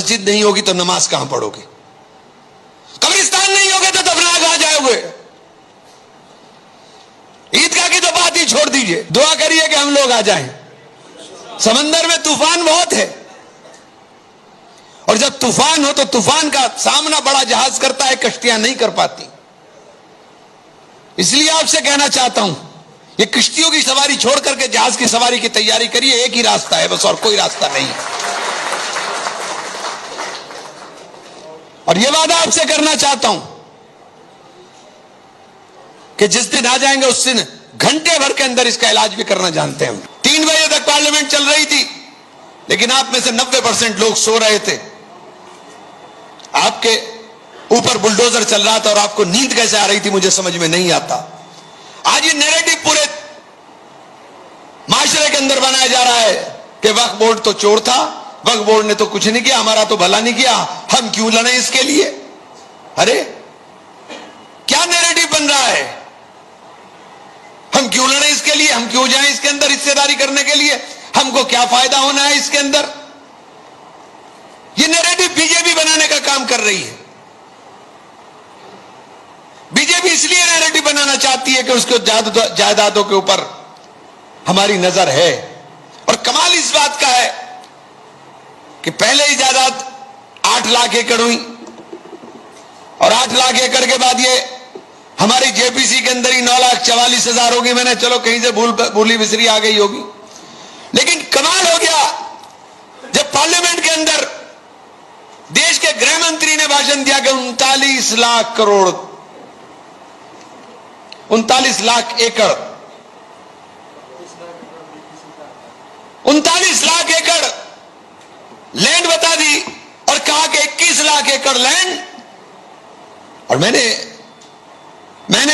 मस्जिद नहीं होगी तो नमाज कहां पढ़ोगे? कब्रिस्तान नहीं होगे तो दफना कहां जाओगे? ईदगाह की तो बात ही छोड़ दीजिए। दुआ करिए कि हम लोग आ जाएं। समंदर में तूफान बहुत है, और जब तूफान हो तो तूफान का सामना बड़ा जहाज करता है, कश्तियां नहीं कर पाती। इसलिए आपसे कहना चाहता हूं, ये किश्तियों की सवारी छोड़ करके जहाज की सवारी की तैयारी करिए। एक ही रास्ता है बस, और कोई रास्ता नहीं है। और यह वादा आपसे करना चाहता हूं कि जिस दिन आ जाएंगे उस दिन घंटे भर के अंदर इसका इलाज भी करना जानते हैं हम। 3 बजे तक पार्लियामेंट चल रही थी, लेकिन आप में से 90% लोग सो रहे थे। आपके ऊपर बुलडोजर चल रहा था और आपको नींद कैसे आ रही थी मुझे समझ में नहीं आता। आज ये नैरेटिव पूरे माशरे के अंदर बनाया जा रहा है कि वक्फ बोर्ड तो चोर था, वक्फ बोर्ड ने तो कुछ नहीं किया, हमारा तो भला नहीं किया, हम क्यों लड़े इसके लिए। अरे क्या नैरेटिव बन रहा है? हम क्यों लड़े इसके लिए? हम क्यों जाएं इसके अंदर हिस्सेदारी करने के लिए? हमको क्या फायदा होना है इसके अंदर? ये नैरेटिव बीजेपी बनाने का काम कर रही है। बीजेपी इसलिए नैरेटिव बनाना चाहती है कि उसको जायदादों के ऊपर हमारी नजर है। और कमाल इस बात का है कि पहले ही जायदाद 8 लाख एकड़ हुई, और 8 लाख एकड़ के बाद ये हमारी जेपीसी के अंदर ही 9,44,000 होगी। मैंने चलो कहीं से भूली बिसरी आ गई होगी, लेकिन कमाल हो गया जब पार्लियामेंट के अंदर देश के गृह मंत्री ने भाषण दिया कि 39 लाख करोड़, 39 लाख एकड़, 39 लाख एकड़ लैंड बता दी, और कहा कि 21 लाख एकड़ लैंड। और मैंने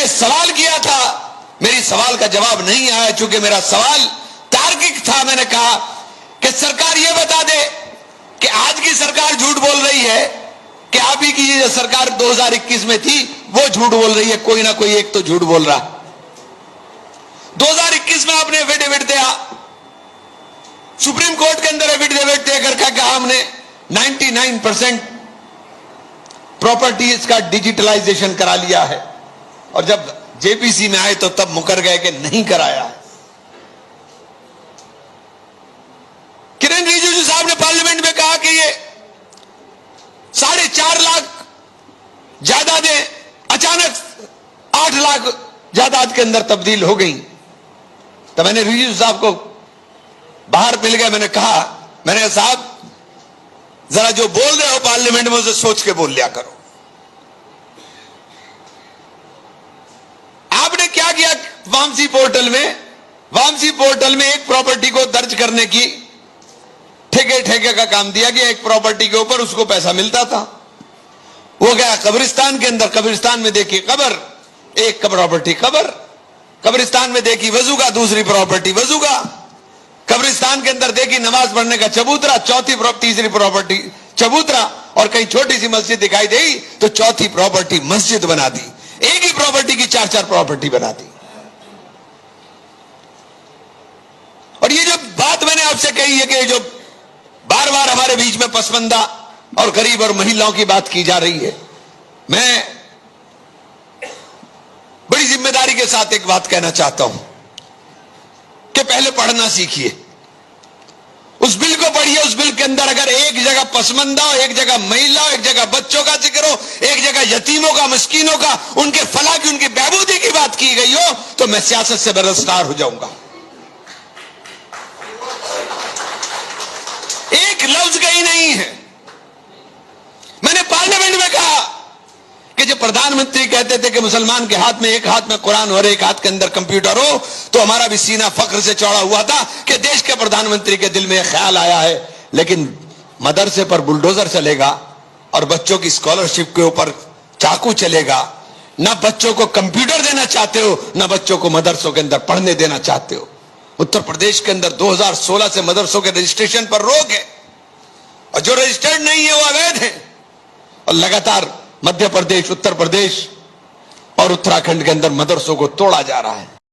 सवाल किया था, मेरी सवाल का जवाब नहीं आया, चूंकि मेरा सवाल तार्किक था। मैंने कहा कि सरकार यह बता दे कि आज की सरकार झूठ बोल रही है कि आप ही की जो सरकार 2021 में थी वो झूठ बोल रही है। कोई ना कोई एक तो झूठ बोल रहा। 2021 में आपने एफिडेविट दिया, सुप्रीम कोर्ट के अंदर एफिडेविट देकर कहा हमने 99% प्रॉपर्टीज का डिजिटलाइजेशन करा लिया है, और जब जेपीसी में आए तो तब मुकर गए कि नहीं कराया। किरण रिजिजू साहब ने पार्लियामेंट में कहा कि ये 4.5 लाख जायदादें अचानक 8 लाख जायदाद के अंदर तब्दील हो गई। तो मैंने रिजिजू साहब को बाहर मिल गया, मैंने कहा, मैंने साहब जरा जो बोल रहे हो पार्लियामेंट में उसे सोच के बोल लिया करो। आपने क्या किया वामसी पोर्टल में एक प्रॉपर्टी को दर्ज करने की ठेके का काम दिया कि एक प्रॉपर्टी के ऊपर उसको पैसा मिलता था। वो गया कब्रिस्तान के अंदर, कब्रिस्तान में देखी कब्र, एक प्रॉपर्टी कब्र, कब्रिस्तान में देखी वजूगा, दूसरी प्रॉपर्टी वजूगा, कब्रिस्तान के अंदर देखी नमाज पढ़ने का चबूतरा, तीसरी प्रॉपर्टी चबूतरा, और कहीं छोटी सी मस्जिद दिखाई दी तो चौथी प्रॉपर्टी मस्जिद बना दी। एक ही प्रॉपर्टी की 4-4 प्रॉपर्टी बना दी। और ये जो बात मैंने आपसे कही है कि जो बार बार हमारे बीच में पसमानदा और गरीब और महिलाओं की बात की जा रही है, मैं बड़ी जिम्मेदारी के साथ एक बात कहना चाहता हूं कि पहले पढ़ना सीखिए। उस बिल को पढ़िए। उस बिल के अंदर अगर एक जगह पसमानदा हो, एक जगह महिला, एक जगह बच्चों का जिक्र हो, एक जगह यतीमों का, मिस्कीनों का, उनके फलाह की, उनकी बहबूदी की बात की गई हो, तो मैं सियासत से बेदस्तार हो जाऊंगा। एक लफ्ज कहीं नहीं है। मैंने पार्लियामेंट में कहा कि जब प्रधानमंत्री कहते थे कि मुसलमान के हाथ में एक हाथ में कुरान और एक हाथ के अंदर कंप्यूटर हो, तो हमारा भी सीना फख्र से चौड़ा हुआ था कि देश के प्रधानमंत्री के दिल में एक ख्याल आया है। लेकिन मदरसे पर बुलडोजर चलेगा और बच्चों की स्कॉलरशिप के ऊपर चाकू चलेगा। ना बच्चों को कंप्यूटर देना चाहते हो, ना बच्चों को मदरसों के अंदर पढ़ने देना चाहते हो। उत्तर प्रदेश के अंदर 2016 से मदरसों के रजिस्ट्रेशन पर रोक है, और जो रजिस्टर्ड नहीं है वो अवैध है। और लगातार मध्य प्रदेश, उत्तर प्रदेश और उत्तराखंड के अंदर मदरसों को तोड़ा जा रहा है।